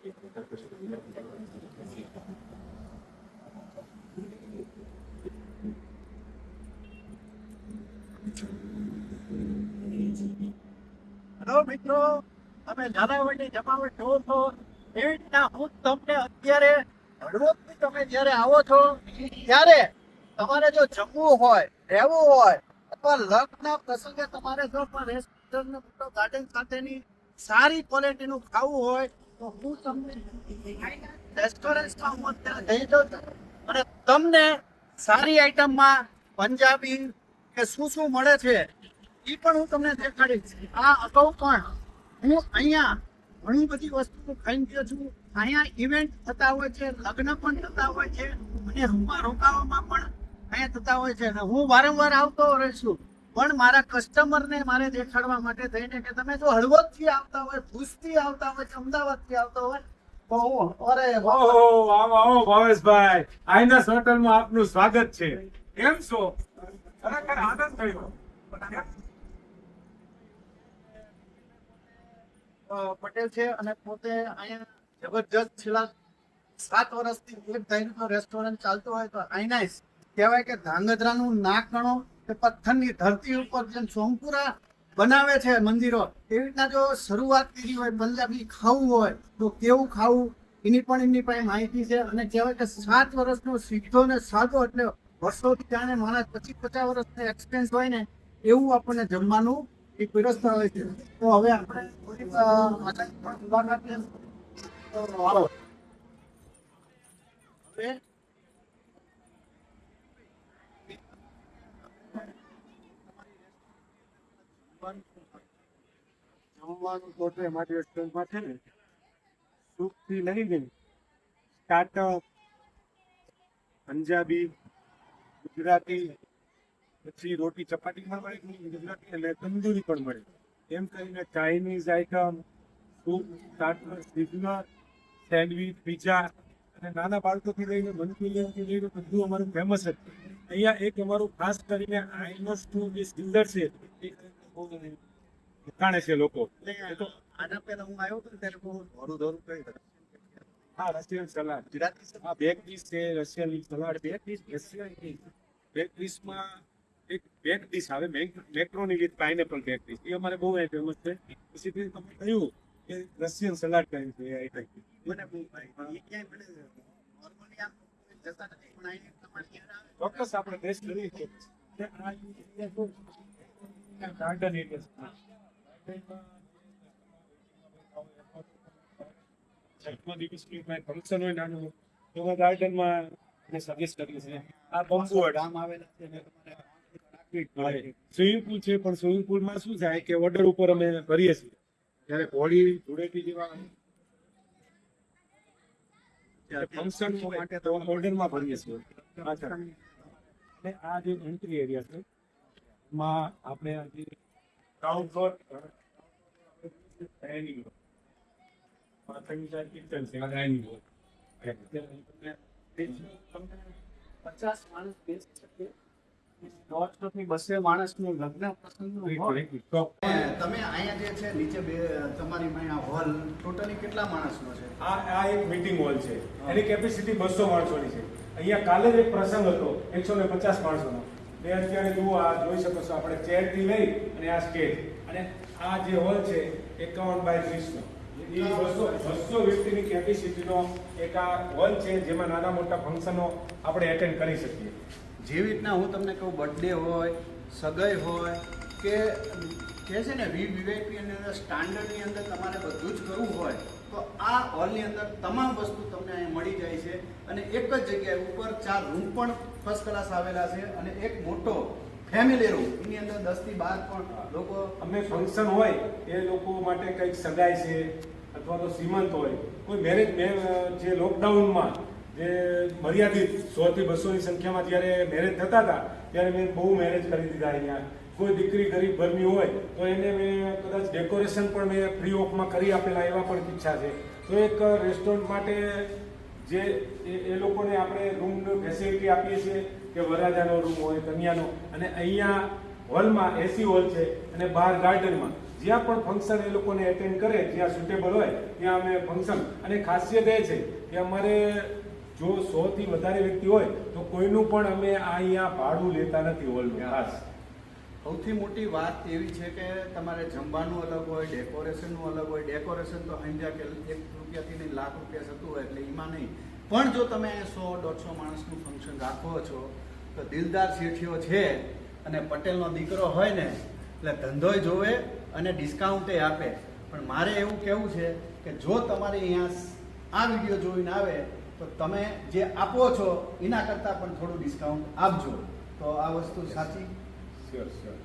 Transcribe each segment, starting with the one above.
Hello મિત્રો, તમે ઝાલાવાડની જમાવટ જોવો છો એવી રીતના હું તમને અત્યારે હળવદથી તમે જ્યારે આવો છો ત્યારે તમારે જો જમવું હોય, રહેવું હોય અથવા લગ્ન પ્રસંગે તમારે જો રેસ્ટોરન્ટ મોટો ગાર્ડન સાથેની સારી ક્વોલિટીનું ખાવું હોય તો હું તમને રેસ્ટોરન્ટમાં હું અત્યારે જઈ જાઉં છું અને તમને સારી આઈટમમાં પંજાબી કે શું શું મળે છે એ પણ હું તમને દેખાડીશ. આ અગાઉ પણ હું અહીંયા ઘણી બધી વસ્તુ ખાઈ ગયો છું. અહીંયા ઇવેન્ટ થતા હોય છે, લગ્ન પણ થતા હોય છે અને રૂમમાં રોકાવામાં પણ અહીંયા થતા હોય છે. હું વારંવાર આવતો રહીશું પણ મારા કસ્ટમરને મારે દેખાડવા માટે થઈને કે તમે જો હળવદથી આવતા હોય, ભુજથી આવતા હોય, અમદાવાદથી આવતા હોય તો હું અરે આવો ભાવેશભાઈ, આઈનસ હોટલમાં આપનું સ્વાગત છે. કેમ છો? ખરેખર આનંદ થયો. પટેલ છે અને પોતે અહીંયા જબરજસ્ત છેલ્લા 7 વર્ષથી એક ધાર્યું રેસ્ટોરન્ટ ચાલતું હોય તો આઈનાઈસ કહેવાય કે ધાંગધ્રાનું નાકણો કે પથ્થરની ધરતી ઉપર જેમ સોમપુરા બનાવે છે મંદિરો એવી રીતના જો શરૂઆત કરી હોય પંજાબી ખાવું હોય તો કેવું ખાવું એની પણ એમની પાસે માહિતી છે. અને કહેવાય કે 7 વર્ષનો સીધો ને સાદો એટલે વર્ષોથી જાણે મારા 25-50 વર્ષનો એક્સપિરિયન્સ હોય ને એવું આપણને જમવાનું એ પીરસતા હોય છે. તો હવે આપણે મુલાકાત લઈશું. હવે જમવાનું તો અમારી રેસ્ટોરન્ટમાં છે ને સૂપથી લઈ ગઈ સ્ટાર્ટર, પંજાબી, ગુજરાતી, પછી રોટી ચપાટીમાં મળે ગુજરાતી અને તંદૂરી પણ મળે. એમ કરીને Chinese item, soup, starter, sizzler, sandwich, pizza અને નાના બાળકોથી લઈને મંચુરિયનથી લઈને બધું અમારું ફેમસ જ છે. અહીંયા એક અમારું ખાસ કરીને આઈનોસનું જે સિલ્ડર છે એ બહુ જાણે છે લોકો. આના પહેલા હું આવ્યો હતો ત્યારે બહુ ધોરું કહી હા, રશિયન સલાડ, ગુજરાતી હા બેક ડીશ છે, Russian salad, bake dish, Russian bake ડીશમાં એક બેક ડીશ આવે macaroni with pineapple bake dish, એ અમારે બહુ ફેમસ છે. પછી તમે કહ્યું કે રશિયન સલાડ કહ્યું છે એ આઈટમ મને બહુ ભાઈ એ ક્યાંય મને નોર્મલી આમ જતા નથી પણ અહીં તમારે ક્યારે આવે ચોક્કસ આપણે ટેસ્ટ કરીએ છીએ. ગાર્ડન એરિયા ફંક્શન હોય નાનું એવા ગાર્ડનમાં સજેસ્ટ કરીએ છીએ. આ બંબુ ગામ આવેલા છે ને તમારે સ્વિમિંગ પુલ છે પણ સ્વિમિંગ પુલમાં શું થાય કે ઓર્ડર ઉપર અમે કરીએ છીએ ત્યારે હોળી ધૂળેટી જેવા ફંક્શન માટે તો ઓર્ડરમાં ભરીએ છીએ. અને આ જે એન્ટ્રી એરિયા છે એમાં આપણે ગ્રાઉન્ડ ફ્લોર ડાઇનિંગ કિચન છે, ડાઇનિંગ હોલ 50 માણસ બેસી શકે 100 થી 200 માણસનું લગ્ન પ્રસંગનું હોય. તમે અહીંયા જે છે નીચે તમારી અહીંયા હોલ ટોટલી કેટલા માણસનો છે? આ એક મીટિંગ હોલ છે, એની કેપેસિટી 200 માણસોની છે. અહીંયા કાલે જ એક પ્રસંગ હતો 150 માણસોનો. એ અત્યારે જુઓ, આ જોઈ શકો છો આપણે ચેરથી લઈ અને આ સ્ટેજ અને આ જે હોલ છે 51 બાય 30નો એ 200 વ્યક્તિની કેપેસિટીનો એક આ હોલ છે જેમાં નાના મોટા ફંક્શનો આપણે એટેન્ડ કરી શકીએ. જેવી રીતના હું તમને કહું બર્થડે હોય, સગાઈ હોય કે છે ને વીવીઆઈપી અને સ્ટાન્ડર્ડની અંદર તમારે બધું જ કરવું હોય તો આ હોલની અંદર તમામ વસ્તુ તમને અહીંયા મળી જાય છે. અને એક જ જગ્યાએ ઉપર 4 રૂમ પણ ફર્સ્ટ ક્લાસ આવેલા છે અને એક મોટો ફેમિલી રૂમ એની અંદર 10 થી 12 પણ લોકો અમે ફંક્શન હોય એ લોકો માટે કંઈક સગાઈ છે અથવા તો સીમંત હોય, કોઈ મેરેજ જે લોકડાઉનમાં જે મર્યાદિત 100 થી 200 ની સંખ્યામાં જ્યારે મેરેજ થતા હતા ત્યારે મેં બહુ મેરેજ કરી દીધા અહીંયા. કોઈ દીકરી ગરીબ ઘરની હોય તો એને મેં કદાચ ડેકોરેશન પણ મેં ફ્રી ઓફમાં કરી આપેલા એવા પણ કિસ્સા છે. તો એક રેસ્ટોરન્ટ માટે જે એ લોકોને આપણે રૂમની ફેસિલિટી આપીએ છીએ કે વરરાજાનો રૂમ હોય, કન્યાનો, અને અહીંયા હોલમાં એસી હોલ છે અને બહાર ગાર્ડનમાં જ્યાં પણ ફંક્શન એ લોકોને એટેન્ડ કરે જ્યાં સુટેબલ હોય ત્યાં અમે ફંક્શન, અને ખાસિયત એ છે કે અમારે જો 100 થી વધારે વ્યક્તિ હોય તો કોઈનું પણ અમે અહીંયા ભાડું લેતા નથી હોલનું. ખાસ સૌથી મોટી વાત એવી છે કે તમારે જમવાનું અલગ હોય, ડેકોરેશનનું અલગ હોય. ડેકોરેશન તો સમજ્યા કે 1 રૂપિયાથી લઈને લાખ રૂપિયા થતું હોય એટલે એમાં નહીં. પણ જો તમે 100-150 માણસનું ફંક્શન રાખો છો તો દિલદાર શેઠિયો છે અને પટેલનો દીકરો હોય ને એટલે ધંધોય જોવે અને ડિસ્કાઉન્ટે આપે. પણ મારે એવું કહેવું છે કે જો તમારે અહીંયા આ વિડીયો જોઈને આવે તો તમે જે આપો છો એના કરતાં પણ થોડું ડિસ્કાઉન્ટ આપજો. તો આ વસ્તુ સાચી.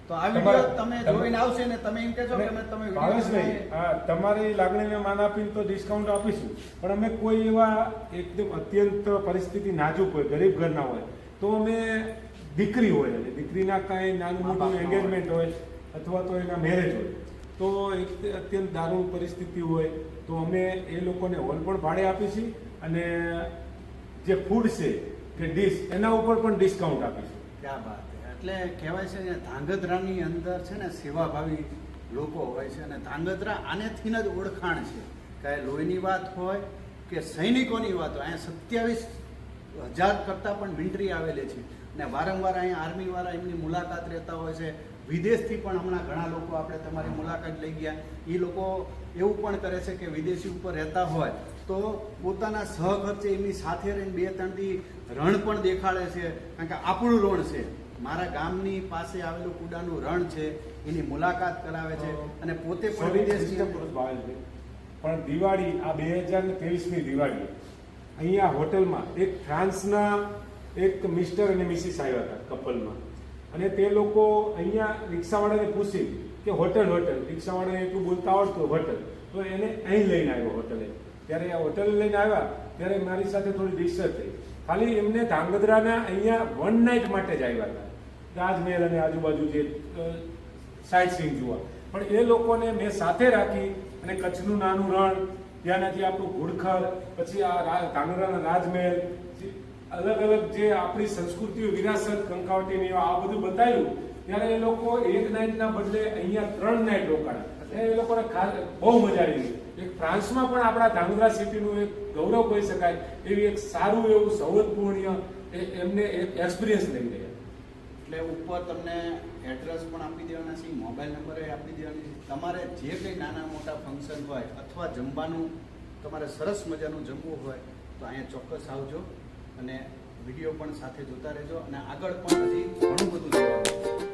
તો આ વિડીયો તમે જોઈને આવશે ને તમે એમ કહેજો કે તમે ભાવેશભાઈ, હા, તમારી લાગણીને માન આપીને તો ડિસ્કાઉન્ટ આપીશું, પણ અમે કોઈ એવા એકદમ અત્યંત પરિસ્થિતિ નાજુક હોય, ગરીબ ઘરના હોય તો અમે દીકરી હોય અને દીકરીના કાંઈ નાનું મોટું એન્ગેજમેન્ટ હોય અથવા તો એના મેરેજ હોય તો અત્યંત દારૂણ પરિસ્થિતિ હોય તો અમે એ લોકોને હોલ પણ ભાડે આપીશું અને જે ફૂડ છે કે ડીશ એના ઉપર પણ ડિસ્કાઉન્ટ આપીશું. ક્યાં વાત. એટલે કહેવાય છે કે ધાંગધ્રાની અંદર છે ને સેવાભાવી લોકો હોય છે અને ધાંગધ્રા આનેથી જ ઓળખાણ છે. કાંઈ લોહીની વાત હોય કે સૈનિકોની વાત હોય, અહીંયા 27,000 કરતાં પણ મિલિટરી આવેલી છે અને વારંવાર અહીંયા આર્મીવાળા એમની મુલાકાત લેતા હોય છે. વિદેશથી પણ હમણાં ઘણા લોકો આપણે તમારી મુલાકાત લઈ ગયા, એ લોકો એવું પણ કરે છે કે વિદેશી ઉપર રહેતા હોય તો પોતાના સહખર્ચે એમની સાથે રહીને 2-3 દી રણ પણ દેખાડે છે. કારણ કે આપણું રણ છે, મારા ગામની પાસે આવેલું કુડાનું રણ છે, એની મુલાકાત કરાવે છે અને પોતે પણ વિદેશથી. પણ દિવાળી આ 2023ની દિવાળી અહીંયા હોટલમાં એક ફ્રાન્સના એક મિસ્ટર અને મિસિસ આવ્યા હતા કપલમાં, અને તે લોકો અહીંયા રિક્ષાવાળાને પૂછી કે હોટલ રિક્ષાવાળાને એટલું બોલતા આવડતું હોટલ, તો એને અહીં લઈને આવ્યો હોટલે. ત્યારે આ હોટલ લઈને આવ્યા ત્યારે મારી સાથે થોડી ડિસ્ટર્બ થઈ. ખાલી એમને ધાંગધ્રાના અહીંયા 1 નાઇટ માટે જ આવ્યા હતા, રાજમહેલ અને આજુબાજુ જે સાઇટ સીઈંગ જોવા. પણ એ લોકોને મેં સાથે રાખી અને કચ્છનું નાનું રણ, ત્યાંનાથી આપણું ઘુડખર, પછી આ ધાંગધ્રાના રાજમહેલ, અલગ અલગ જે આપણી સંસ્કૃતિઓ વિરાસત કંકાવટીની આ બધું બતાવ્યું. ત્યારે એ લોકો 1 નાઇટના બદલે અહીંયા 3 નાઇટ રોકાણા. એ લોકોને બહુ મજા આવી. એક ફ્રાન્સમાં પણ આપણા ધાંગધ્રા સિટીનું એક ગૌરવ કહી શકાય એવી એક સારું એવું સૌહદપૂર્ણ એમને એક એક્સપિરિયન્સ લઈ ગયા. એટલે ઉપર તમને એડ્રેસ પણ આપી દેવાના છે, મોબાઈલ નંબર આપી દેવાની છે. તમારે જે કંઈ નાના મોટા ફંક્શન હોય અથવા જમવાનું તમારે સરસ મજાનું જમવું હોય તો અહીંયા ચોક્કસ આવજો અને વિડીયો પણ સાથે જોતા રહેજો અને આગળ પણ હજી ઘણું બધું જોવાનું છે.